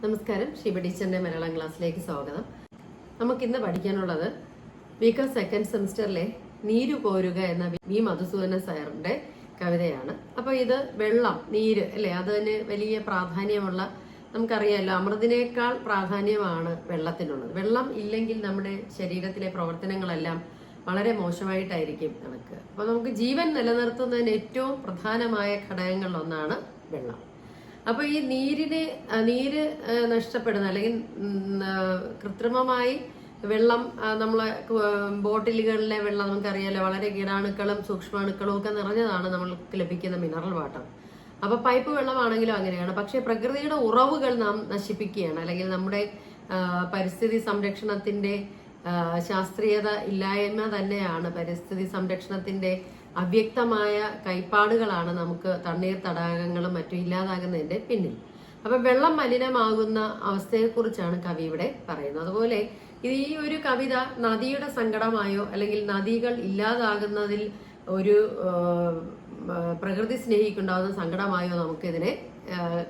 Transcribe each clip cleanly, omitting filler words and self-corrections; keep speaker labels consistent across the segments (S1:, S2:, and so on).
S1: നമസ്കാരം. ഷീബ ടീച്ചറിന്റെ മലയാളം ക്ലാസ്സിലേക്ക് സ്വാഗതം. നമുക്കിന്ന് പഠിക്കാനുള്ളത് ബികോം സെക്കൻഡ് സെമിസ്റ്ററിലെ നീരു കോരുക എന്ന വി മധുസൂദന സാറിന്റെ കവിതയാണ്. അപ്പൊ ഇത് വെള്ളം, നീര് അല്ലെ, അതിന് വലിയ പ്രാധാന്യമുള്ള, നമുക്കറിയാമല്ലോ, അമൃതിനേക്കാൾ പ്രാധാന്യമാണ് വെള്ളത്തിനുള്ളത്. വെള്ളം ഇല്ലെങ്കിൽ നമ്മുടെ ശരീരത്തിലെ പ്രവർത്തനങ്ങളെല്ലാം വളരെ മോശമായിട്ടായിരിക്കും നടക്കുക. അപ്പൊ നമുക്ക് ജീവൻ നിലനിർത്തുന്നതിന് ഏറ്റവും പ്രധാനമായ ഘടകങ്ങളിലൊന്നാണ് വെള്ളം. അപ്പൊ ഈ നീര് നഷ്ടപ്പെടുന്ന അല്ലെങ്കിൽ കൃത്രിമമായി വെള്ളം, നമ്മളെ ബോട്ടിലുകളിലെ വെള്ളം നമുക്കറിയാലോ, വളരെ കീടാണുക്കളും സൂക്ഷ്മാണുക്കളും ഒക്കെ നിറഞ്ഞതാണ് നമ്മൾക്ക് ലഭിക്കുന്ന മിനറൽ വാട്ടർ. അപ്പൊ പൈപ്പ് വെള്ളമാണെങ്കിലും അങ്ങനെയാണ്. പക്ഷെ പ്രകൃതിയുടെ ഉറവുകൾ നാം നശിപ്പിക്കുകയാണ്, അല്ലെങ്കിൽ നമ്മുടെ പരിസ്ഥിതി സംരക്ഷണത്തിന്റെ ശാസ്ത്രീയത ഇല്ലായ്മ തന്നെയാണ് പരിസ്ഥിതി സംരക്ഷണത്തിന്റെ അവ്യക്തമായ കൈപ്പാടുകളാണ് നമുക്ക് തണ്ണീർ തടാകങ്ങളും മറ്റും ഇല്ലാതാകുന്നതിന്റെ പിന്നിൽ. അപ്പൊ വെള്ളം മലിനമാകുന്ന അവസ്ഥയെക്കുറിച്ചാണ് കവി ഇവിടെ പറയുന്നത്. അതുപോലെ ഈ ഒരു കവിത നദിയുടെ സങ്കടമായോ അല്ലെങ്കിൽ നദികൾ ഇല്ലാതാകുന്നതിൽ ഒരു പ്രകൃതി സ്നേഹിക്കുണ്ടാകുന്ന സങ്കടമായോ നമുക്കിതിനെ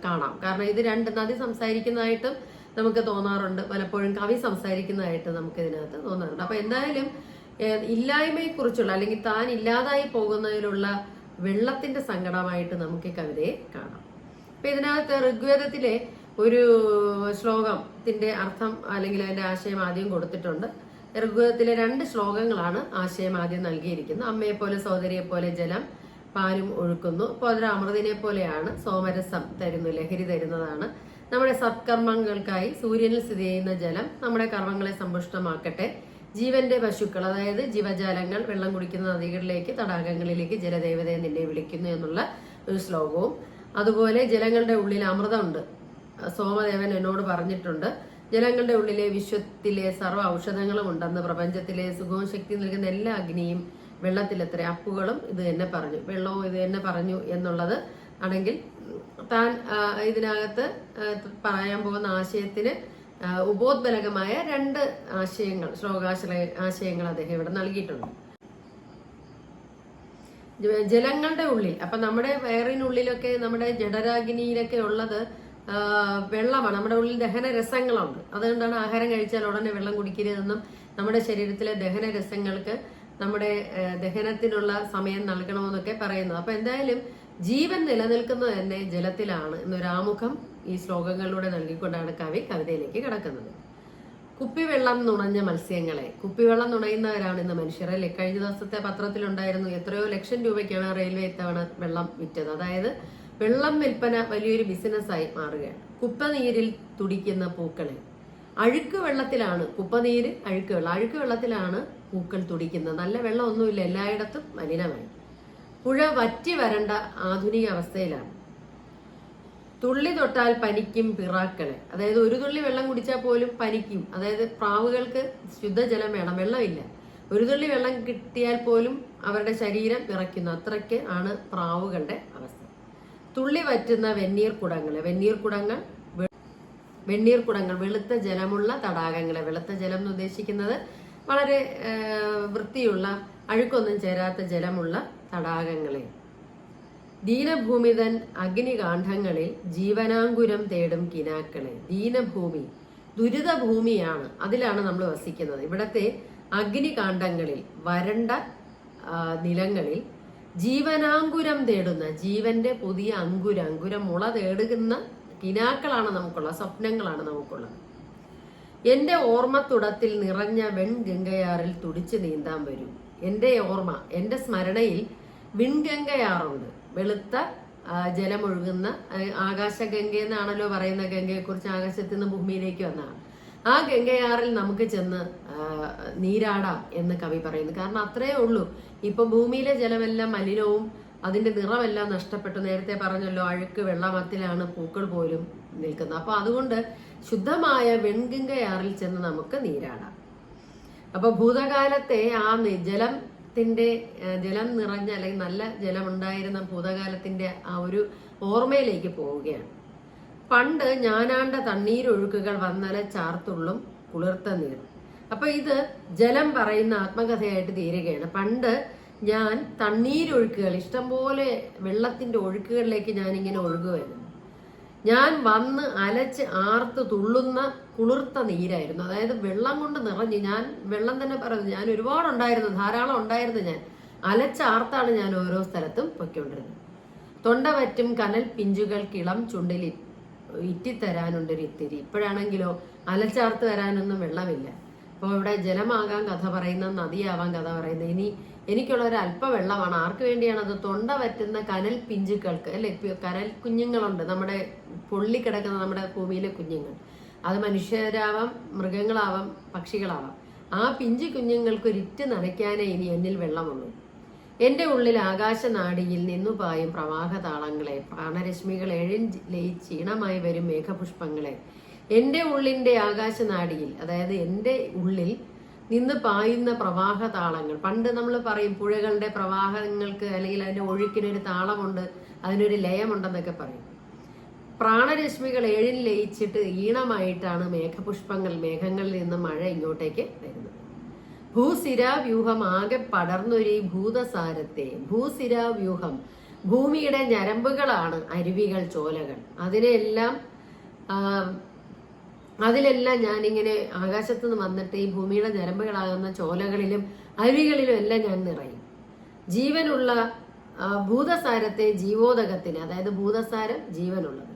S1: കാണാം. കാരണം ഇത് രണ്ട്, നദി സംസാരിക്കുന്നതായിട്ടും നമുക്ക് തോന്നാറുണ്ട്, പലപ്പോഴും കവി സംസാരിക്കുന്നതായിട്ട് നമുക്ക് ഇതിനകത്ത് തോന്നാറുണ്ട്. അപ്പൊ എന്തായാലും ഇല്ലായ്മയെക്കുറിച്ചുള്ള അല്ലെങ്കിൽ താൻ ഇല്ലാതായി പോകുന്നതിലുള്ള വെള്ളത്തിന്റെ സങ്കടമായിട്ട് നമുക്ക് ഈ കവിതയെ കാണാം. അപ്പൊ ഇതിനകത്ത് ഋഗ്വേദത്തിലെ ഒരു ശ്ലോകത്തിന്റെ അർത്ഥം അല്ലെങ്കിൽ അതിന്റെ ആശയം ആദ്യം കൊടുത്തിട്ടുണ്ട്. ഋഗ്വേദത്തിലെ 2 ശ്ലോകങ്ങളാണ് ആശയം ആദ്യം നൽകിയിരിക്കുന്നത്. അമ്മയെ പോലെ സഹോദരിയെ പോലെ ജലം പാലും ഒഴുക്കുന്നു, അപ്പോൾ അതൊരു അമൃതിനെ പോലെയാണ്, സോമരസം തരുന്നു, ലഹരി തരുന്നതാണ്. നമ്മുടെ സത്കർമ്മങ്ങൾക്കായി സൂര്യനിൽ സ്ഥിതി ചെയ്യുന്ന ജലം നമ്മുടെ കർമ്മങ്ങളെ സമ്പുഷ്ടമാക്കട്ടെ. ജീവന്റെ പശുക്കൾ, അതായത് ജീവജാലങ്ങൾ വെള്ളം കുടിക്കുന്ന നദികളിലേക്ക്, തടാകങ്ങളിലേക്ക് ജലദേവതയെ നിന്നെ വിളിക്കുന്നു എന്നുള്ള ഒരു ശ്ലോകവും. അതുപോലെ ജലങ്ങളുടെ ഉള്ളിൽ അമൃതമുണ്ട്, സോമദേവൻ എന്നോട് പറഞ്ഞിട്ടുണ്ട്. ജലങ്ങളുടെ ഉള്ളിലെ വിശ്വത്തിലെ സർവ്വ ഔഷധങ്ങളും ഉണ്ടെന്ന്, പ്രപഞ്ചത്തിലെ സുഖവും ശക്തി നൽകുന്ന എല്ലാ അഗ്നിയും വെള്ളത്തിലെത്ര അപ്പുകളും ഇത് തന്നെ പറഞ്ഞു, വെള്ളവും ഇത് തന്നെ പറഞ്ഞു എന്നുള്ളത് ആണെങ്കിൽ താൻ ഇതിനകത്ത് പറയാൻ പോകുന്ന ആശയത്തിന് ഉപോദ്ബലകമായ 2 ആശയങ്ങൾ, ആശയങ്ങൾ അദ്ദേഹം ഇവിടെ നൽകിയിട്ടുണ്ട്. ജലങ്ങളുടെ ഉള്ളിൽ, അപ്പൊ നമ്മുടെ വയറിനുള്ളിലൊക്കെ, നമ്മുടെ ജഠരാഗ്നിയിലൊക്കെ ഉള്ളത് വെള്ളമാണ്. നമ്മുടെ ഉള്ളിൽ ദഹനരസങ്ങളുണ്ട്. അതുകൊണ്ടാണ് ആഹാരം കഴിച്ചാൽ ഉടനെ വെള്ളം കുടിക്കരുതെന്നും നമ്മുടെ ശരീരത്തിലെ ദഹനരസങ്ങൾക്ക് നമ്മുടെ ദഹനത്തിനുള്ള സമയം നൽകണമെന്നൊക്കെ പറയുന്നത്. അപ്പൊ എന്തായാലും ജീവൻ നിലനിൽക്കുന്നത് തന്നെ ജലത്തിലാണ് എന്നൊരു ആമുഖം ഈ ശ്ലോകങ്ങളിലൂടെ നൽകിക്കൊണ്ടാണ് കവി കവിതയിലേക്ക് കടക്കുന്നത്. കുപ്പിവെള്ളം നുണഞ്ഞ മത്സ്യങ്ങളെ, കുപ്പിവെള്ളം നുണയുന്നവരാണ് ഇന്ന് മനുഷ്യരല്ലേ. കഴിഞ്ഞ ദിവസത്തെ പത്രത്തിലുണ്ടായിരുന്നു, എത്രയോ ലക്ഷം രൂപയ്ക്കാണ് റെയിൽവേ ഇത്തവണ വെള്ളം വിറ്റത്. അതായത് വെള്ളം വിൽപ്പന വലിയൊരു ബിസിനസ്സായി മാറുകയാണ്. കുപ്പനീരിൽ തുടിക്കുന്ന പൂക്കളെ, അഴുക്ക് വെള്ളത്തിലാണ് കുപ്പനീര്, അഴുക്ക് വെള്ളത്തിലാണ് പൂക്കൾ തുടിക്കുന്നത്. നല്ല വെള്ളം ഒന്നുമില്ല, എല്ലായിടത്തും മലിനമായി. പുഴ വറ്റി വരണ്ട ആധുനിക അവസ്ഥയിലാണ്. തുള്ളി തൊട്ടാൽ പനിക്കും പിറാക്കളെ, അതായത് ഒരു തുള്ളി വെള്ളം കുടിച്ചാൽ പോലും പനിക്കും. അതായത് പ്രാവുകൾക്ക് ശുദ്ധജലം വേണം, വെള്ളമില്ല. ഒരു തുള്ളി വെള്ളം കിട്ടിയാൽ പോലും അവരുടെ ശരീരം വിറയ്ക്കുന്നു, അത്രയ്ക്ക് ആണ് പ്രാവുകളുടെ അവസ്ഥ. തുള്ളി വറ്റുന്ന വെണ്ണീർ കുടങ്ങൾ, വെളുത്ത ജലമുള്ള തടാകങ്ങളെ, വെളുത്ത ജലം എന്ന് ഉദ്ദേശിക്കുന്നത് വളരെ വൃത്തിയുള്ള, അഴുക്കൊന്നും ചേരാത്ത ജലമുള്ള തടാകങ്ങളെ. ദീനഭൂമിതൻ അഗ്നികാണ്ഡങ്ങളിൽ ജീവനാങ്കുരം തേടും കിനാക്കളെ. ദീനഭൂമി, ദുരിതഭൂമിയാണ്, അതിലാണ് നമ്മൾ വസിക്കുന്നത്. ഇവിടത്തെ അഗ്നികാണ്ഡങ്ങളിൽ, വരണ്ട നിലങ്ങളിൽ ജീവനാങ്കുരം തേടുന്ന, ജീവന്റെ പുതിയ അങ്കുരം മുള തേടുന്ന കിനാക്കളാണ് നമുക്കുള്ളത്, സ്വപ്നങ്ങളാണ് നമുക്കുള്ളത്. എന്റെ ഓർമ്മത്തുടത്തിൽ നിറഞ്ഞ വെൺഗംഗയാറിൽ തുടിച്ചു നീന്താൻ വരും. എന്റെ ഓർമ്മ, എന്റെ സ്മരണയിൽ വിൺഗംഗയാറുണ്ട്, വെളുത്ത ജലമൊഴുകുന്ന, ആകാശഗംഗ എന്നാണല്ലോ പറയുന്ന ഗംഗയെക്കുറിച്ച്, ആകാശത്തിൽ നിന്ന് ഭൂമിയിലേക്ക് വന്നതാണ്. ആ ഗംഗയാറിൽ നമുക്ക് ചെന്ന് നീരാടാം എന്ന് കവി പറയുന്നു. കാരണം അത്രയേ ഉള്ളൂ. ഇപ്പൊ ഭൂമിയിലെ ജലമെല്ലാം മലിനവും അതിന്റെ നിറമെല്ലാം നഷ്ടപ്പെട്ടു. നേരത്തെ പറഞ്ഞല്ലോ, അഴുക്ക് വെള്ളമത്തിലാണ് പൂക്കൾ പോലും നിൽക്കുന്നത്. അപ്പൊ അതുകൊണ്ട് ശുദ്ധമായ വെൺഗംഗയാറിൽ ചെന്ന് നമുക്ക് നീരാടാം. അപ്പൊ ഭൂതകാലത്തെ ആ ജലം നിറഞ്ഞ അല്ലെങ്കിൽ നല്ല ജലം ഉണ്ടായിരുന്ന ഭൂതകാലത്തിന്റെ ആ ഒരു ഓർമ്മയിലേക്ക് പോവുകയാണ്. പണ്ട് ഞാനാണ്ട തണ്ണീരൊഴുക്കുകൾ വന്നല ചാർത്തുള്ളും കുളിർത്ത നീർ. അപ്പൊ ഇത് ജലം പറയുന്ന ആത്മകഥയായിട്ട് തീരുകയാണ്. പണ്ട് ഞാൻ തണ്ണീരൊഴുക്കുകൾ, ഇഷ്ടംപോലെ വെള്ളത്തിന്റെ ഒഴുക്കുകളിലേക്ക് ഞാൻ ഇങ്ങനെ ഒഴുകുമായിരുന്നു. ഞാൻ വന്ന് അലച്ച് ആർത്ത് തുള്ളുന്ന കുളിർത്ത നീരായിരുന്നു. അതായത് വെള്ളം കൊണ്ട് നിറഞ്ഞ്, ഞാൻ വെള്ളം തന്നെ പറയുന്നത്, ഞാൻ ഒരുപാടുണ്ടായിരുന്നു, ധാരാളം ഉണ്ടായിരുന്നു. ഞാൻ അലച്ചാർത്താണ് ഞാൻ ഓരോ സ്ഥലത്തും പൊയ്ക്കൊണ്ടിരുന്നത്. തൊണ്ട വറ്റും കനൽ പിഞ്ചുകൾക്കിളം ചുണ്ടിൽ ഇറ്റിത്തരാനുണ്ടൊരു ഇത്തിരി. ഇപ്പോഴാണെങ്കിലോ അലച്ചാർത്ത് വരാനൊന്നും വെള്ളമില്ല. അപ്പോൾ ഇവിടെ ജലമാകാൻ കഥ പറയുന്ന, നദിയാവാൻ കഥ പറയുന്നത്. ഇനി എനിക്കുള്ള ഒരു അല്പ വെള്ളമാണ്. ആർക്ക് വേണ്ടിയാണ് അത്? തൊണ്ട വറ്റുന്ന കനൽ പിഞ്ചുകൾക്ക്, അല്ലെ? കനൽ കുഞ്ഞുങ്ങളുണ്ട്, നമ്മുടെ പൊള്ളിക്കിടക്കുന്ന നമ്മുടെ ഭൂമിയിലെ കുഞ്ഞുങ്ങൾ. അത് മനുഷ്യരാവാം, മൃഗങ്ങളാവാം, പക്ഷികളാവാം. ആ പിഞ്ചു കുഞ്ഞുങ്ങൾക്ക് ഒരിറ്റ് നനയ്ക്കാനേ ഇനി എന്നിൽ വെള്ളമുള്ളൂ. എന്റെ ഉള്ളിൽ ആകാശനാടിയിൽ നിന്നു പായും പ്രവാഹതാളങ്ങളെ, പ്രാണരശ്മികൾ ക്ഷീണമായി വരും മേഘപുഷ്പങ്ങളെ. എന്റെ ഉള്ളിന്റെ ആകാശനാടിയിൽ, അതായത് എന്റെ ഉള്ളിൽ നിന്ന് പായുന്ന പ്രവാഹതാളങ്ങൾ. പണ്ട് നമ്മൾ പറയും പുഴകളുടെ പ്രവാഹങ്ങൾക്ക് അല്ലെങ്കിൽ അതിന്റെ ഒഴുക്കിനൊരു താളമുണ്ട്, അതിനൊരു ലയമുണ്ടെന്നൊക്കെ പറയും. പ്രാണരശ്മികൾ ലയിച്ചിട്ട് ഈണമായിട്ടാണ് മേഘപുഷ്പങ്ങൾ, മേഘങ്ങളിൽ നിന്ന് മഴ ഇങ്ങോട്ടേക്ക് വരുന്നത്. ഭൂസിരാവ്യൂഹം ആകെ പടർന്നൊരു ഭൂതസാരത്തെ, ഭൂസിരാവ്യൂഹം ഭൂമിയുടെ ഞരമ്പുകളാണ് അരുവികൾ, ചോലകൾ. അതിലെല്ലാം ഞാനിങ്ങനെ ആകാശത്തു നിന്ന് വന്നിട്ട് ഈ ഭൂമിയുടെ ഞരമ്പുകളാകുന്ന ചോലകളിലും അരുവികളിലും എല്ലാം ഞാൻ നിറയും. ജീവനുള്ള ഭൂതസാരത്തെ ജീവോദകത്തിന്, അതായത് ഭൂതസാരം ജീവനുള്ളത്,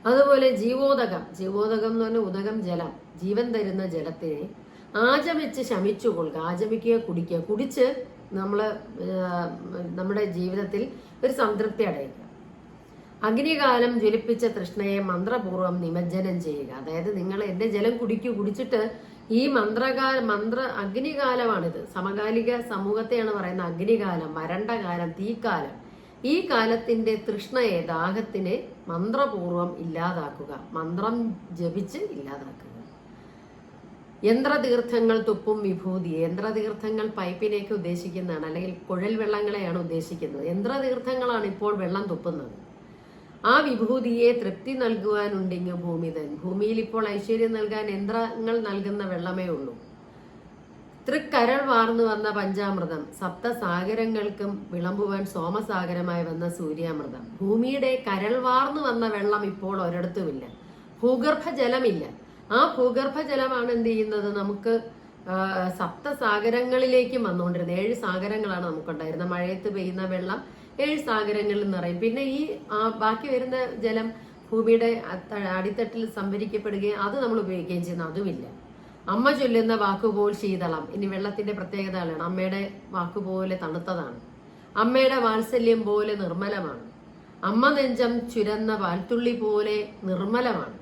S1: അതുപോലെ ജീവോദകം, ജീവോദകം എന്ന് പറഞ്ഞാൽ ഉദകം ജലം, ജീവൻ തരുന്ന ജലത്തിനെ ആചമിച്ച് ശമിച്ചു കൊള്ളുക. ആചമിക്കുക, കുടിക്കുക. കുടിച്ച് നമ്മുടെ ജീവിതത്തിൽ ഒരു സംതൃപ്തി അടയുക. അഗ്നികാലം ജ്വലിപ്പിച്ച തൃഷ്ണയെ മന്ത്രപൂർവ്വം നിമജ്ജനം ചെയ്യുക. അതായത് നിങ്ങൾ എന്റെ ജലം കുടിച്ചിട്ട് ഈ അഗ്നികാലമാണിത്. സമകാലിക സമൂഹത്തെയാണ് പറയുന്നത് അഗ്നികാലം, വരണ്ട കാലം, തീക്കാലം. ഈ കാലത്തിന്റെ തൃഷ്ണയെ, ദാഹത്തിനെ മന്ത്രപൂർവ്വം ഇല്ലാതാക്കുക, മന്ത്രം ജപിച്ച് ഇല്ലാതാക്കുക. യന്ത്രതീർത്ഥങ്ങൾ തുപ്പും വിഭൂതി. യന്ത്രതീർത്ഥങ്ങൾ പൈപ്പിലേക്ക് ഉദ്ദേശിക്കുന്നതാണ്, അല്ലെങ്കിൽ കുഴൽ വെള്ളങ്ങളെയാണ് ഉദ്ദേശിക്കുന്നത്. യന്ത്രതീർത്ഥങ്ങളാണ് ഇപ്പോൾ വെള്ളം തുപ്പുന്നത്. ആ വിഭൂതിയെ തൃപ്തി നൽകുവാനുണ്ടെങ്കിൽ ഭൂമിതൻ. ഭൂമിയിൽ ഇപ്പോൾ ഐശ്വര്യം നൽകാൻ യന്ത്രങ്ങൾ നൽകുന്ന വെള്ളമേ ഉള്ളൂ. തൃക്കരൾ വാർന്നു വന്ന പഞ്ചാമൃതം, സപ്തസാഗരങ്ങൾക്കും വിളമ്പുവാൻ സോമസാഗരമായി വന്ന സൂര്യാമൃതം. ഭൂമിയുടെ കരൾ വാർന്നു വന്ന വെള്ളം ഇപ്പോൾ ഒരിടത്തുമില്ല. ഭൂഗർഭജലമില്ല. ആ ഭൂഗർഭജലമാണ് എന്ത് ചെയ്യുന്നത്? നമുക്ക് സപ്തസാഗരങ്ങളിലേക്കും വന്നുകൊണ്ടിരുന്നത്. 7 സാഗരങ്ങളാണ് നമുക്കുണ്ടായിരുന്നത്. മഴയത്ത് പെയ്യുന്ന വെള്ളം 7 സാഗരങ്ങളിൽ നിറയും. പിന്നെ ഈ ബാക്കി വരുന്ന ജലം ഭൂമിയുടെ അടിത്തട്ടിൽ സംഭരിക്കപ്പെടുകയും അത് നമ്മൾ ഉപയോഗിക്കുകയും ചെയ്യുന്നു. അതുമില്ല. അമ്മ ചൊല്ലുന്ന വാക്കുപോൽ ശീതളം. ഇനി വെള്ളത്തിന്റെ പ്രത്യേകതകളാണ്. അമ്മയുടെ വാക്കുപോലെ തണുത്തതാണ്. അമ്മയുടെ വാത്സല്യം പോലെ നിർമ്മലമാണ്. അമ്മ നെഞ്ചം ചുരന്ന വാൽത്തുള്ളി പോലെ നിർമ്മലമാണ്.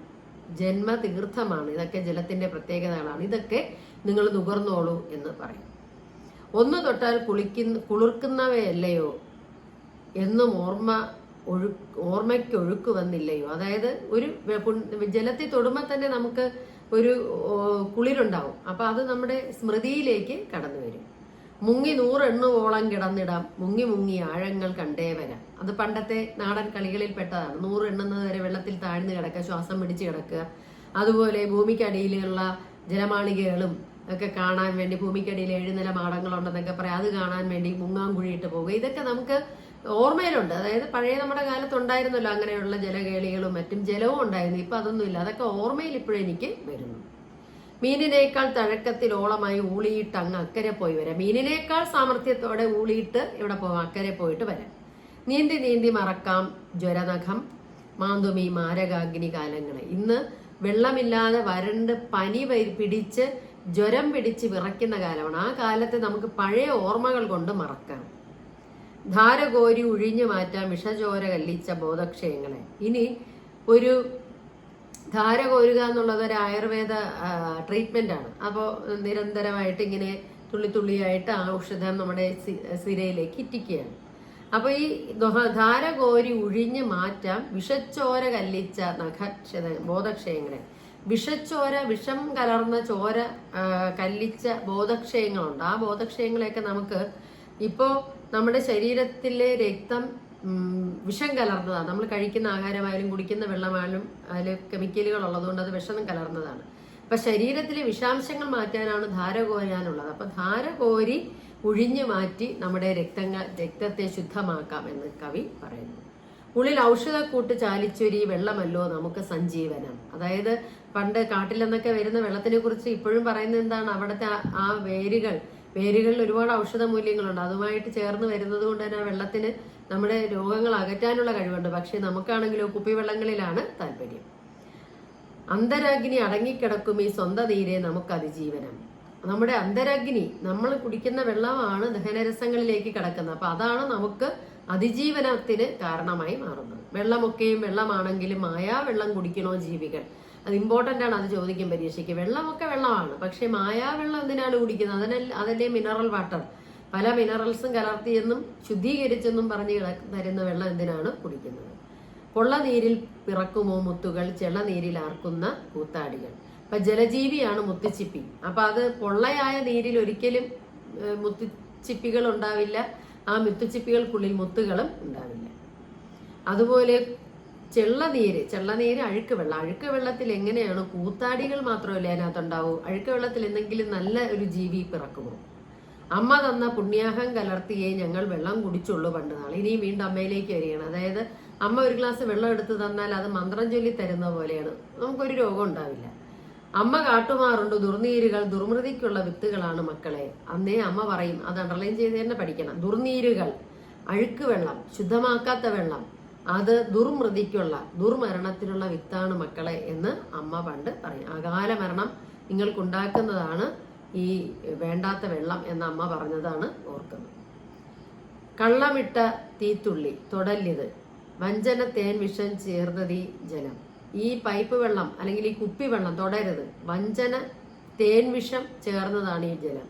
S1: ജന്മതീർത്ഥമാണ്. ഇതൊക്കെ ജലത്തിന്റെ പ്രത്യേകതകളാണ്. ഇതൊക്കെ നിങ്ങൾ നുകർന്നോളൂ എന്ന് പറയും. ഒന്ന് തൊട്ടാൽ കുളിർക്കുന്നവയല്ലയോ എന്നും ഓർമ്മയ്ക്ക് ഒഴുക്ക് വന്നില്ലയോ. അതായത് ഒരു ജലത്തിൽ തൊടുമ്പോൾ തന്നെ നമുക്ക് ഒരു കുളിരുണ്ടാവും. അപ്പൊ അത് നമ്മുടെ സ്മൃതിയിലേക്ക് കടന്നു വരും. മുങ്ങി 100 എണ്ണുവോളം കിടന്നിടാം, മുങ്ങി മുങ്ങി ആഴങ്ങൾ കണ്ടേ വരാം. അത് പണ്ടത്തെ നാടൻ കളികളിൽ പെട്ടതാണ്. 100 എണ്ണുന്നത് വരെ വെള്ളത്തിൽ താഴ്ന്നു കിടക്കുക, ശ്വാസം പിടിച്ച് കിടക്കുക. അതുപോലെ ഭൂമിക്കടിയിലുള്ള ജലമാളികകളും ഒക്കെ കാണാൻ വേണ്ടി, ഭൂമിക്കടിയിൽ 7 നില മാടങ്ങളുണ്ടെന്നൊക്കെ പറയാം, അത് കാണാൻ വേണ്ടി മുങ്ങാങ്കുഴിയിട്ട് പോവുക. ഇതൊക്കെ നമുക്ക് ഓർമ്മയിലുണ്ട്. അതായത് പഴയ നമ്മുടെ കാലത്ത് ഉണ്ടായിരുന്നല്ലോ അങ്ങനെയുള്ള ജലകേളികളും മറ്റും, ജലവും ഉണ്ടായിരുന്നു. ഇപ്പൊ അതൊന്നുമില്ല. അതൊക്കെ ഓർമ്മയിൽ ഇപ്പോഴെനിക്ക് വരുന്നു. മീനിനേക്കാൾ തഴക്കത്തിൽ ഓളമായി ഊളിയിട്ട് അങ്ങ് അക്കരെ പോയി വരാം. മീനിനേക്കാൾ സാമർഥ്യത്തോടെ ഊളിയിട്ട് ഇവിടെ പോവാം, അക്കരെ പോയിട്ട് വരാം. നീന്തി നീന്തി മറക്കാം ജ്വരനഖം മാന്തുമീ മാരകാഗ്നി കാലങ്ങളെ. ഇന്ന് വെള്ളമില്ലാതെ വരണ്ട് പനി പിടിച്ച് ജ്വരം പിടിച്ച് വിറയ്ക്കുന്ന കാലമാണ്. ആ കാലത്തെ നമുക്ക് പഴയ ഓർമ്മകൾ കൊണ്ട് മറക്കാം. ധാരകോരി ഒഴിഞ്ഞു മാറ്റാൻ വിഷചോര കല്ലിച്ച ബോധക്ഷയങ്ങളെ. ഇനി ഒരു ധാര കോരുക എന്നുള്ളത് ഒരു ആയുർവേദ ട്രീറ്റ്മെന്റ് ആണ്. അപ്പോൾ നിരന്തരമായിട്ട് ഇങ്ങനെ തുള്ളിത്തുള്ളിയായിട്ട് ആ ഔഷധം നമ്മുടെ സിരയിലേക്ക് ഇറ്റിക്കുകയാണ്. അപ്പൊ ഈ ധാര കോരി ഒഴിഞ്ഞു മാറ്റാം വിഷച്ചോര കല്ലിച്ച ബോധക്ഷയങ്ങളെ. വിഷച്ചോര, വിഷം കലർന്ന ചോര കല്ലിച്ച ബോധക്ഷയങ്ങളുണ്ട്. ആ ബോധക്ഷയങ്ങളെയൊക്കെ നമുക്ക് ഇപ്പോ നമ്മുടെ ശരീരത്തിലെ രക്തം വിഷം കലർന്നതാണ്. നമ്മൾ കഴിക്കുന്ന ആഹാരമായാലും കുടിക്കുന്ന വെള്ളമായാലും അതിൽ കെമിക്കലുകൾ ഉള്ളതുകൊണ്ട് അത് വിഷം കലർന്നതാണ്. അപ്പൊ ശരീരത്തിലെ വിഷാംശങ്ങൾ മാറ്റാനാണ് ധാര കോരാനുള്ളത്. അപ്പൊ ധാര കോരി ഒഴിഞ്ഞു മാറ്റി നമ്മുടെ രക്തത്തെ ശുദ്ധമാക്കാം എന്ന് കവി പറയുന്നു. ഉള്ളിൽ ഔഷധക്കൂട്ട് ചാലിച്ചൊരി വെള്ളമല്ലോ നമുക്ക് സഞ്ജീവനം. അതായത് പണ്ട് കാട്ടിൽ നിന്നൊക്കെ വരുന്ന വെള്ളത്തിനെ കുറിച്ച് ഇപ്പോഴും പറയുന്നത് എന്താണ്, അവിടുത്തെ ആ വേരുകളിൽ ഒരുപാട് ഔഷധ മൂല്യങ്ങളുണ്ട്. അതുമായിട്ട് ചേർന്ന് വരുന്നത് കൊണ്ട് തന്നെ ആ വെള്ളത്തിന് നമ്മുടെ രോഗങ്ങൾ അകറ്റാനുള്ള കഴിവുണ്ട്. പക്ഷെ നമുക്കാണെങ്കിലോ കുപ്പിവെള്ളങ്ങളിലാണ് താല്പര്യം. അന്തരാഗ്നി അടങ്ങിക്കിടക്കും ഈ സ്വന്തം നീരെ നമുക്ക് അതിജീവനം. നമ്മുടെ അന്തരാഗ്നി, നമ്മൾ കുടിക്കുന്ന വെള്ളമാണ് ദഹനരസങ്ങളിലേക്ക് കിടക്കുന്നത്. അപ്പൊ അതാണ് നമുക്ക് അതിജീവനത്തിന് കാരണമായി മാറുന്നത്. വെള്ളമൊക്കെയും വെള്ളമാണെങ്കിലും മായാ വെള്ളം കുടിക്കണോ ജീവികൾ? അത് ഇമ്പോർട്ടന്റ് ആണ്, അത് ചോദിക്കും പരീക്ഷയ്ക്ക്. വെള്ളമൊക്കെ വെള്ളമാണ്, പക്ഷെ മായാ വെള്ളം എന്തിനാണ് കുടിക്കുന്നത്? അതല്ലേ മിനറൽ വാട്ടർ. പല മിനറൽസും കലർത്തിയെന്നും ശുദ്ധീകരിച്ചെന്നും പറഞ്ഞു തരുന്ന വെള്ളം എന്തിനാണ് കുടിക്കുന്നത്? പൊള്ള നീരിൽ പിറക്കുമോ മുത്തുകൾ, ചെളനീരിൽ ആർക്കുന്ന കൂത്താടികൾ. അപ്പൊ ജലജീവിയാണ് മുത്തുച്ചിപ്പി. അപ്പൊ അത് പൊള്ളയായ നീരിൽ ഒരിക്കലും മുത്തുച്ചിപ്പികൾ ഉണ്ടാവില്ല, ആ മുത്തുച്ചിപ്പികൾക്കുള്ളിൽ മുത്തുകളും ഉണ്ടാവില്ല. അതുപോലെ ചെള്ളനീര് അഴുക്ക് വെള്ളത്തിൽ എങ്ങനെയാണ് കൂത്താടികൾ മാത്രമല്ല അതിനകത്തുണ്ടാവൂ? അഴുക്ക് വെള്ളത്തിൽ എന്തെങ്കിലും നല്ല ഒരു ജീവി പിറക്കുമോ? അമ്മ തന്ന പുണ്യാഹം കലർത്തിയേ ഞങ്ങൾ വെള്ളം കുടിച്ചുള്ളൂ പണ്ട് നാൾ. ഇനിയും വീണ്ടും അമ്മയിലേക്ക് വരികയാണ്. അതായത് അമ്മ ഒരു ഗ്ലാസ് വെള്ളം എടുത്ത് തന്നാൽ അത് മന്ത്രം ചൊല്ലി തരുന്ന പോലെയാണ്, നമുക്കൊരു രോഗം ഉണ്ടാവില്ല. അമ്മ കാട്ടുമാറുണ്ട് ദുർനീരുകൾ, ദുർമൃതിക്കുള്ള വിത്തുകളാണ് മക്കളെ. അന്നേ അമ്മ പറയും, അത് അണ്ടർലൈൻ ചെയ്ത് തന്നെ പഠിക്കണം. ദുർനീരുകൾ, അഴുക്ക് വെള്ളം, ശുദ്ധമാക്കാത്ത വെള്ളം, അത് ദുർമൃതിക്കുള്ള, ദുർമരണത്തിനുള്ള വിത്താണ് മക്കളെ എന്ന് അമ്മ പണ്ട് പറയും. അകാല മരണം നിങ്ങൾക്കുണ്ടാക്കുന്നതാണ് ഈ വേണ്ടാത്ത വെള്ളം എന്ന് അമ്മ പറഞ്ഞതാണ് ഓർക്കുന്നത്. കള്ളമിട്ട തീത്തുള്ളി തൊടല്ലിത്, വഞ്ചന തേൻ വിഷം ചേർന്നതീ ജലം. ഈ പൈപ്പ് വെള്ളം അല്ലെങ്കിൽ ഈ കുപ്പിവെള്ളം തൊടരുത്. വഞ്ചന തേൻ വിഷം ചേർന്നതാണ് ഈ ജലം.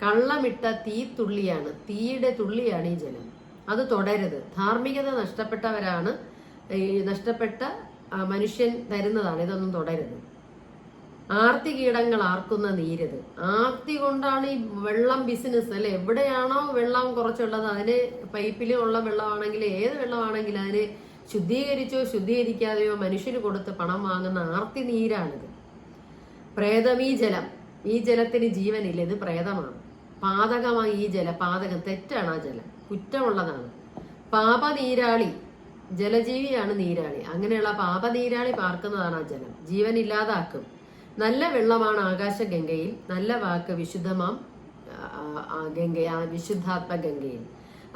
S1: കള്ളമിട്ട തീത്തുള്ളിയാണ്, തീയുടെ തുള്ളിയാണ് ഈ ജലം. അത് തൊടരുത്. ധാർമ്മികത നഷ്ടപ്പെട്ട മനുഷ്യൻ തരുന്നതാണ്, ഇതൊന്നും തൊടരുത്. ആർത്തി കീടങ്ങൾ ആർക്കുന്ന നീരത്. ആർത്തി കൊണ്ടാണ് ഈ വെള്ളം ബിസിനസ് അല്ലെ. എവിടെയാണോ വെള്ളം കുറച്ചുള്ളത് അതിന് പൈപ്പിൽ ഉള്ള വെള്ളമാണെങ്കിൽ ഏത് വെള്ളമാണെങ്കിലും അതിന് ശുദ്ധീകരിച്ചോ ശുദ്ധീകരിക്കാതെയോ മനുഷ്യന് കൊടുത്ത് പണം വാങ്ങുന്ന ആർത്തി നീരാണിത്. പ്രേതമീ ജലം, ഈ ജലത്തിന് ജീവനില്ല, ഇത് പ്രേതമാണ്. പാതകമായി ഈ ജലം, പാതകം, തെറ്റാണ് ആ ജലം, കുറ്റമുള്ളതാണ്. പാപനീരാളി, ജലജീവിയാണ് നീരാളി. അങ്ങനെയുള്ള പാപനീരാളി പാർക്കുന്നതാണ് ആ ജലം, ജീവനില്ലാതാക്കും. നല്ല വെള്ളമാണ് ആകാശഗംഗയിൽ, നല്ല വാക്ക് വിശുദ്ധമാം വിശുദ്ധാത്മ ഗംഗയിൽ.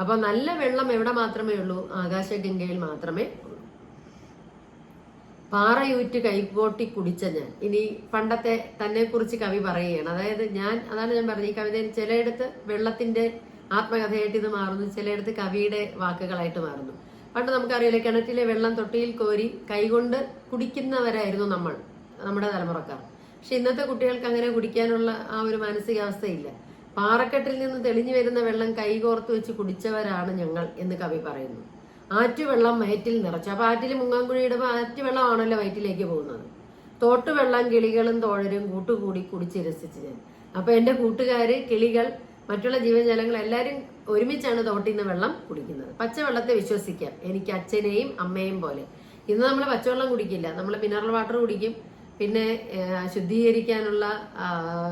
S1: അപ്പൊ നല്ല വെള്ളം എവിടെ മാത്രമേ ഉള്ളൂ? ആകാശഗംഗയിൽ മാത്രമേ ഉള്ളൂ. പാറയൂറ്റ് കൈകോട്ടി കുടിച്ച ഞാൻ. ഇനി പണ്ടത്തെ തന്നെ കുറിച്ച് കവി പറയുകയാണ്. അതായത് അതാണ് ഞാൻ പറഞ്ഞത്, ഈ കവിതയിൽ ചിലയിടത്ത് വെള്ളത്തിന്റെ ആത്മകഥയായിട്ട് ഇത് മാറുന്നു, ചിലയിടത്ത് കവിയുടെ വാക്കുകളായിട്ട് മാറുന്നു. പണ്ട് നമുക്കറിയില്ല, കിണറ്റിലെ വെള്ളം തൊട്ടിയിൽ കോരി കൈകൊണ്ട് കുടിക്കുന്നവരായിരുന്നു നമ്മുടെ തലമുറക്കാർ. പക്ഷെ ഇന്നത്തെ കുട്ടികൾക്ക് അങ്ങനെ കുടിക്കാനുള്ള ആ ഒരു മാനസികാവസ്ഥയില്ല. പാറക്കെട്ടിൽ നിന്ന് തെളിഞ്ഞു വരുന്ന വെള്ളം കൈകോർത്ത് വെച്ച് കുടിച്ചവരാണ് ഞങ്ങൾ എന്ന് കവി പറയുന്നു. ആറ്റുവെള്ളം വയറ്റിൽ നിറച്ചു. അപ്പൊ ആറ്റിൽ മുങ്ങാങ്കുഴിയിടുമ്പോൾ ആറ്റുവെള്ളമാണല്ലോ വയറ്റിലേക്ക് പോകുന്നത്. തോട്ടുവെള്ളം കിളികളും തോഴരും കൂട്ടുകൂടി കുടിച്ച് രസിച്ച് ഞാൻ. അപ്പൊ എന്റെ കൂട്ടുകാര്, കിളികൾ, മറ്റുള്ള ജീവജാലങ്ങൾ എല്ലാവരും ഒരുമിച്ചാണ് തോട്ടിൽ നിന്ന് വെള്ളം കുടിക്കുന്നത്. പച്ചവെള്ളത്തെ വിശ്വസിക്കാം, എനിക്ക് അച്ഛനെയും അമ്മയും പോലെ. ഇന്ന് നമ്മൾ പച്ചവെള്ളം കുടിക്കില്ല, നമ്മൾ മിനറൽ വാട്ടർ കുടിക്കും. പിന്നെ ശുദ്ധീകരിക്കാനുള്ള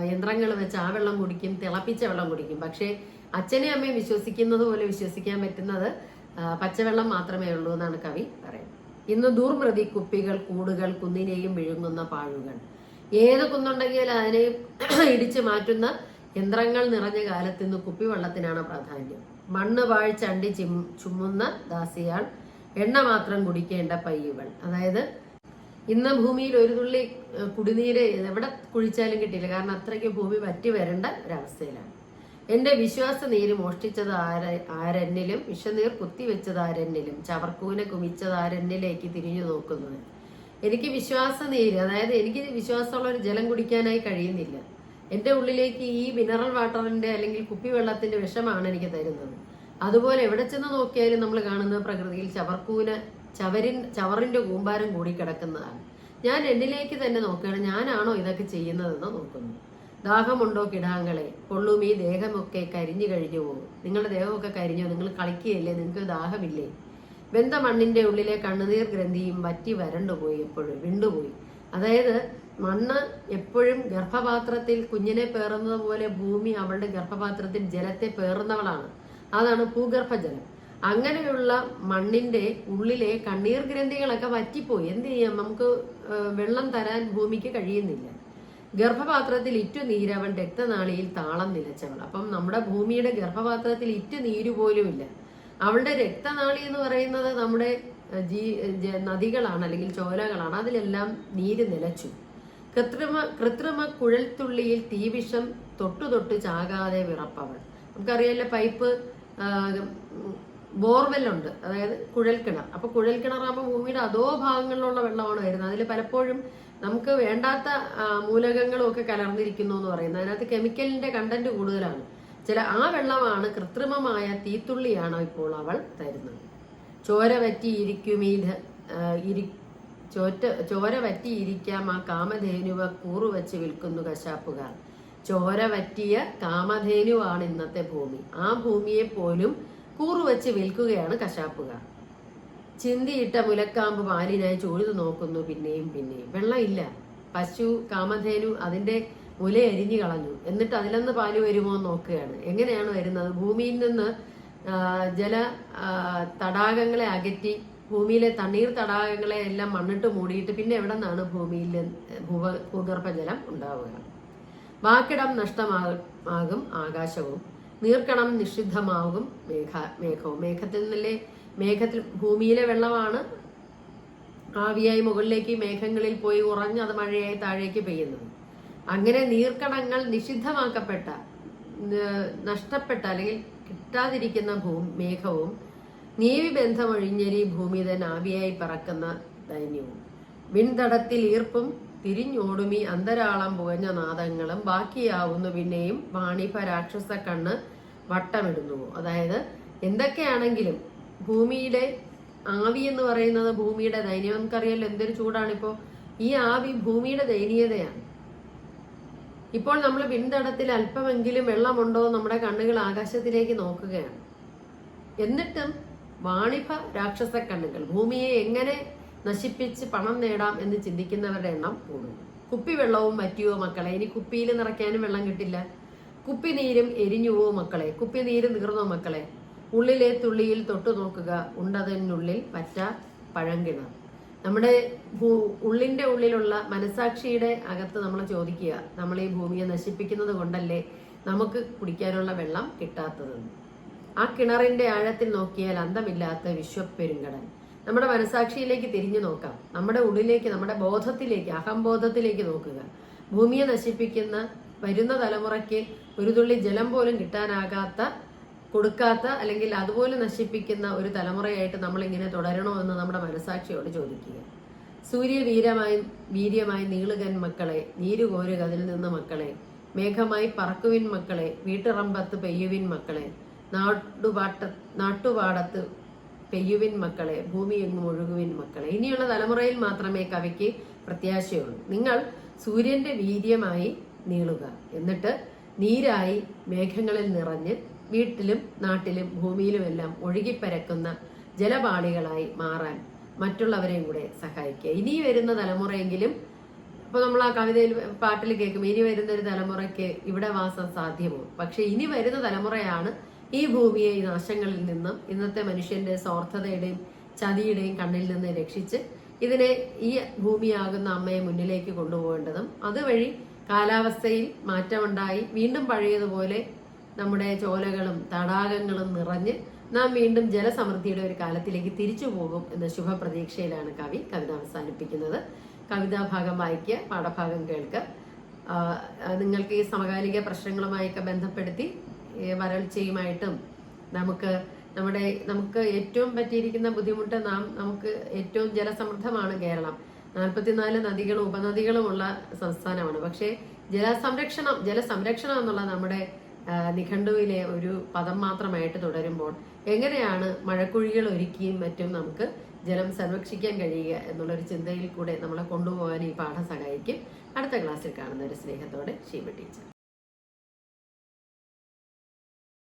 S1: യന്ത്രങ്ങൾ വെച്ച് ആ വെള്ളം കുടിക്കും, തിളപ്പിച്ച വെള്ളം കുടിക്കും. പക്ഷേ അച്ഛനെയും അമ്മയും വിശ്വസിക്കുന്നത് പോലെ വിശ്വസിക്കാൻ പറ്റുന്നത് പച്ചവെള്ളം മാത്രമേ ഉള്ളൂ എന്നാണ് കവി പറയുന്നത്. ഇന്ന് ദുർമൃതി കുപ്പികൾ, കൂടുകൾ, കുന്നിനെയും വിഴുങ്ങുന്ന പാഴുകൾ. ഏത് കുന്നുണ്ടെങ്കിൽ അതിനെ ഇടിച്ചു മാറ്റുന്ന യന്ത്രങ്ങൾ നിറഞ്ഞ കാലത്ത് ഇന്ന് കുപ്പിവെള്ളത്തിനാണ് പ്രാധാന്യം. മണ്ണ് പാഴ്ചണ്ടി ചുമ്മുന്ന ദാസിയാൾ, എണ്ണ മാത്രം കുടിക്കേണ്ട പയ്യുകൾ. അതായത് ഇന്ന് ഭൂമിയിൽ ഒരു തുള്ളി കുടിനീര് എവിടെ കുഴിച്ചാലും കിട്ടില്ല, കാരണം അത്രയ്ക്ക് ഭൂമി വറ്റി വരേണ്ട ഒരവസ്ഥയിലാണ്. എന്റെ വിശ്വാസ നീര് മോഷ്ടിച്ചത് ആരെന്നിലും, വിഷനീർ കുത്തിവെച്ചത് ആരെന്നിലും, ചവർക്കൂന കുമിച്ചത് ആരെന്നിലേക്ക് തിരിഞ്ഞു നോക്കുന്നത്. എനിക്ക് വിശ്വാസ നീര്, അതായത് എനിക്ക് വിശ്വാസമുള്ള ഒരു ജലം കുടിക്കാനായി കഴിയുന്നില്ല. എന്റെ ഉള്ളിലേക്ക് ഈ മിനറൽ വാട്ടറിന്റെ അല്ലെങ്കിൽ കുപ്പിവെള്ളത്തിന്റെ വിഷമാണ് എനിക്ക് തരുന്നത്. അതുപോലെ എവിടെ ചെന്ന് നോക്കിയാലും നമ്മൾ കാണുന്ന പ്രകൃതിയിൽ ചവറിന്റെ കൂമ്പാരം കൂടിക്കിടക്കുന്നതാണ്. ഞാൻ എന്നിലേക്ക് തന്നെ നോക്കുകയാണ്, ഞാനാണോ ഇതൊക്കെ ചെയ്യുന്നതെന്ന് നോക്കുന്നു. ദാഹമുണ്ടോ കിടാങ്ങളെ, പൊള്ളും ഈ ദേഹമൊക്കെ കരിഞ്ഞു കഴിഞ്ഞു പോകും. നിങ്ങളുടെ ദേഹമൊക്കെ കരിഞ്ഞോ? നിങ്ങൾ കളിക്കുകയല്ലേ, നിങ്ങൾക്ക് ദാഹമില്ലേ? വെന്ത മണ്ണിന്റെ ഉള്ളിലെ കണ്ണുനീർ ഗ്രന്ഥിയും വറ്റി വരണ്ടുപോയി, എപ്പോഴും വിണ്ടുപോയി. അതായത് മണ്ണ് എപ്പോഴും ഗർഭപാത്രത്തിൽ കുഞ്ഞിനെ പേറുന്നത് പോലെ ഭൂമി അവളുടെ ഗർഭപാത്രത്തിൽ ജലത്തെ പേറുന്നവളാണ്. അതാണ് ഭൂഗർഭജലം. അങ്ങനെയുള്ള മണ്ണിന്റെ ഉള്ളിലെ കണ്ണീർ ഗ്രന്ഥികളൊക്കെ വറ്റിപ്പോയി. എന്ത് ചെയ്യാം, നമുക്ക് വെള്ളം തരാൻ ഭൂമിക്ക് കഴിയുന്നില്ല. ഗർഭപാത്രത്തിൽ ഇറ്റു നീരവൻ രക്തനാളിയിൽ താളം നിലച്ചവൾ. അപ്പം നമ്മുടെ ഭൂമിയുടെ ഗർഭപാത്രത്തിൽ ഇറ്റു നീര് പോലുമില്ല. അവളുടെ രക്തനാളി എന്ന് പറയുന്നത് നമ്മുടെ നദികളാണ്, അല്ലെങ്കിൽ ചോലകളാണ്. അതിലെല്ലാം നീര് നിലച്ചു. കൃത്രിമ കുഴൽത്തുള്ളിയിൽ തീവിഷം തൊട്ടു തൊട്ട് ചാകാതെ വിറപ്പവൾ. നമുക്കറിയാലോ, പൈപ്പ് ബോർവെല്ലുണ്ട്, അതായത് കുഴൽക്കിണർ. അപ്പൊ കുഴൽക്കിണറാകുമ്പോൾ ഭൂമിയുടെ അതോ ഭാഗങ്ങളിലുള്ള വെള്ളമാണ് വരുന്നത്. അതിൽ പലപ്പോഴും നമുക്ക് വേണ്ടാത്ത മൂലകങ്ങളും ഒക്കെ കലർന്നിരിക്കുന്നു എന്ന് പറയുന്നത്. അതിനകത്ത് കെമിക്കലിന്റെ കണ്ടന്റ് കൂടുതലാണ്. ആ വെള്ളമാണ്, കൃത്രിമമായ തീത്തുള്ളിയാണ് ഇപ്പോൾ അവൾ തരുന്നത്. ചോര വറ്റിയിരിക്കാം ആ കാമധേനുവ കൂറുവെച്ച് വിൽക്കുന്നു കശാപ്പുകാർ. ചോര വറ്റിയ കാമധേനുവാണ് ഇന്നത്തെ ഭൂമി. ആ ഭൂമിയെ പോലും കൂറുവെച്ച് വിൽക്കുകയാണ് കശാപ്പുകാർ. ചിന്തിയിട്ട മുലക്കാമ്പ് പാലിനായി ചൂഴ്തു നോക്കുന്നു പിന്നെയും പിന്നെയും. വെള്ളമില്ല. പശു കാമധേനു അതിന്റെ മുല എരിഞ്ഞു കളഞ്ഞു. എന്നിട്ട് അതിലൊന്ന് പാല് വരുമോ എന്ന് നോക്കുകയാണ്. എങ്ങനെയാണ് വരുന്നത്? ഭൂമിയിൽ നിന്ന് ജല തടാകങ്ങളെ അകറ്റി ഭൂമിയിലെ തണ്ണീർ തടാകങ്ങളെ എല്ലാം മണ്ണിട്ട് മൂടിയിട്ട് പിന്നെ എവിടെ നിന്നാണ് ഭൂമിയിൽ ഭൂഗർഭജലം ഉണ്ടാവുക? വാക്കിടം നഷ്ടമാകും ആകാശവും, നീർക്കണം നിഷിദ്ധമാകും മേഘവും. മേഘത്തിൽ ഭൂമിയിലെ വെള്ളമാണ് ആവിയായി മുകളിലേക്ക് മേഘങ്ങളിൽ പോയി ഉറഞ്ഞ് അത് മഴയായി താഴേക്ക് പെയ്യുന്നത്. അങ്ങനെ നീർക്കണങ്ങൾ നിഷിദ്ധമാക്കപ്പെട്ട, നഷ്ടപ്പെട്ട അല്ലെങ്കിൽ കിട്ടാതിരിക്കുന്ന മേഘവും, നീവി ബന്ധമൊഴിഞ്ഞരി ഭൂമി തന്നെ ആവിയായി പറക്കുന്ന ദൈന്യവും, വിൺതടത്തിൽ ഈർപ്പും തിരിഞ്ഞോടുമി അന്തരാളം പുകഞ്ഞ നാദങ്ങളും ബാക്കിയാവുന്നു പിന്നെയും വാണിഭ രാക്ഷസ കണ്ണ് വട്ടമിടുന്നു. അതായത് എന്തൊക്കെയാണെങ്കിലും ഭൂമിയുടെ ആവി എന്ന് പറയുന്നത് ഭൂമിയുടെ ദൈന്യം. നമുക്കറിയാലോ എന്തൊരു ചൂടാണിപ്പോ. ഈ ആവി ഭൂമിയുടെ ദയനീയതയാണ്. ഇപ്പോൾ നമ്മൾ പിൻതടത്തിൽ അല്പമെങ്കിലും വെള്ളമുണ്ടോ നമ്മുടെ കണ്ണുകൾ ആകാശത്തിലേക്ക് നോക്കുകയാണ്. എന്നിട്ടും വാണിഭ രാക്ഷസ കണ്ണുകൾ ഭൂമിയെ എങ്ങനെ നശിപ്പിച്ച് പണം നേടാം എന്ന് ചിന്തിക്കുന്നവരുടെ എണ്ണം കൂടുന്നു. കുപ്പിവെള്ളവും വറ്റിയോ മക്കളെ, ഇനി കുപ്പിയിൽ നിറയ്ക്കാനും വെള്ളം കിട്ടില്ല. കുപ്പിനീരും എരിഞ്ഞുവോ മക്കളെ, കുപ്പിനീര് നീർന്നോ മക്കളെ, ഉള്ളിലെ തുള്ളിയിൽ തൊട്ടു നോക്കുക ഉണ്ടതിനുള്ളിൽ പറ്റ പഴങ്കിണർ. നമ്മുടെ ഉള്ളിന്റെ ഉള്ളിലുള്ള മനസാക്ഷിയുടെ അകത്ത് നമ്മൾ ചോദിക്കുക, നമ്മൾ ഈ ഭൂമിയെ നശിപ്പിക്കുന്നത് കൊണ്ടല്ലേ നമുക്ക് കുടിക്കാനുള്ള വെള്ളം കിട്ടാത്തതെന്ന്. ആ കിണറിന്റെ ആഴത്തിൽ നോക്കിയാൽ അന്തമില്ലാത്ത വിശ്വപ്പെരുങ്കടൽ. നമ്മുടെ മനസാക്ഷിയിലേക്ക് തിരിഞ്ഞു നോക്കാം, നമ്മുടെ ഉള്ളിലേക്ക്, നമ്മുടെ ബോധത്തിലേക്ക്, അഹംബോധത്തിലേക്ക് നോക്കുക. ഭൂമിയെ നശിപ്പിക്കുന്ന, വരുന്ന തലമുറയ്ക്ക് ഒരു തുള്ളി ജലം പോലും കൊടുക്കാത്ത അല്ലെങ്കിൽ അതുപോലെ നശിപ്പിക്കുന്ന ഒരു തലമുറയായിട്ട് നമ്മളിങ്ങനെ തുടരണോ എന്ന് നമ്മുടെ മനസാക്ഷിയോട് ചോദിക്കുക. വീര്യമായി നീളുകൻ മക്കളെ, നീരുകോരുക അതിൽ നിന്ന് മക്കളെ, മേഘമായി പറക്കുവിൻ മക്കളെ, വീട്ടിറമ്പത്ത് പെയ്യുവിൻ മക്കളെ, നാട്ടുപാടത്ത് പെയ്യുവിൻ മക്കളെ, ഭൂമി എങ്ങും ഒഴുകുവിൻ മക്കളെ. ഇനിയുള്ള തലമുറയിൽ മാത്രമേ കവിക്ക് പ്രത്യാശയുള്ളൂ. നിങ്ങൾ സൂര്യന്റെ വീര്യമായി നീളുക, എന്നിട്ട് നീരായി മേഘങ്ങളിൽ നിറഞ്ഞ് വീട്ടിലും നാട്ടിലും ഭൂമിയിലുമെല്ലാം ഒഴുകിപ്പരക്കുന്ന ജലപാളികളായി മാറാൻ മറ്റുള്ളവരെയും കൂടെ സഹായിക്കുക. ഇനി വരുന്ന തലമുറയെങ്കിലും, ഇപ്പൊ നമ്മൾ ആ കവിതയിൽ പാട്ടിൽ കേൾക്കും, ഇനി വരുന്ന ഒരു തലമുറയ്ക്ക് ഇവിടെ വാസം സാധ്യമോ? പക്ഷെ ഇനി വരുന്ന തലമുറയാണ് ഈ ഭൂമിയെ ഈ നാശങ്ങളിൽ നിന്നും, ഇന്നത്തെ മനുഷ്യന്റെ സ്വാർത്ഥതയുടെയും ചതിയുടെയും കണ്ണിൽ നിന്ന് രക്ഷിച്ച് ഇതിനെ, ഈ ഭൂമിയാകുന്ന അമ്മയെ മുന്നിലേക്ക് കൊണ്ടുപോകേണ്ടതും അതുവഴി കാലാവസ്ഥയിൽ മാറ്റമുണ്ടായി വീണ്ടും പഴയതുപോലെ നമ്മുടെ ചോലകളും തടാകങ്ങളും നിറഞ്ഞ് നാം വീണ്ടും ജലസമൃദ്ധിയുടെ ഒരു കാലത്തിലേക്ക് തിരിച്ചു പോകും എന്ന ശുഭപ്രതീക്ഷയിലാണ് കവിത അവസാനിപ്പിക്കുന്നത്. കവിതാഭാഗം വായിക്കുക, പാഠഭാഗം കേൾക്കുക. നിങ്ങൾക്ക് ഈ സമകാലിക പ്രശ്നങ്ങളുമായൊക്കെ ബന്ധപ്പെടുത്തി വരൾച്ചയുമായിട്ടും നമുക്ക് ഏറ്റവും പറ്റിയിരിക്കുന്ന ബുദ്ധിമുട്ട്, നമുക്ക് ഏറ്റവും ജലസമൃദ്ധമാണ് കേരളം. 44 നദികളും ഉപനദികളുമുള്ള സംസ്ഥാനമാണ്. പക്ഷേ ജലസംരക്ഷണം എന്നുള്ള നമ്മുടെ നിഘണ്ടുവിലെ ഒരു പദം മാത്രമായിട്ട് തുടരുമ്പോൾ എങ്ങനെയാണ് മഴക്കുഴികൾ ഒരുക്കിയും മറ്റും നമുക്ക് ജലം സംരക്ഷിക്കാൻ കഴിയുക എന്നുള്ളൊരു ചിന്തയിൽ കൂടെ നമ്മളെ കൊണ്ടുപോകാൻ ഈ പാഠം സഹായിക്കും. അടുത്ത ക്ലാസ്സിൽ കാണുന്ന ഒരു സ്നേഹത്തോടെ ഷീമ ടീച്ചർ.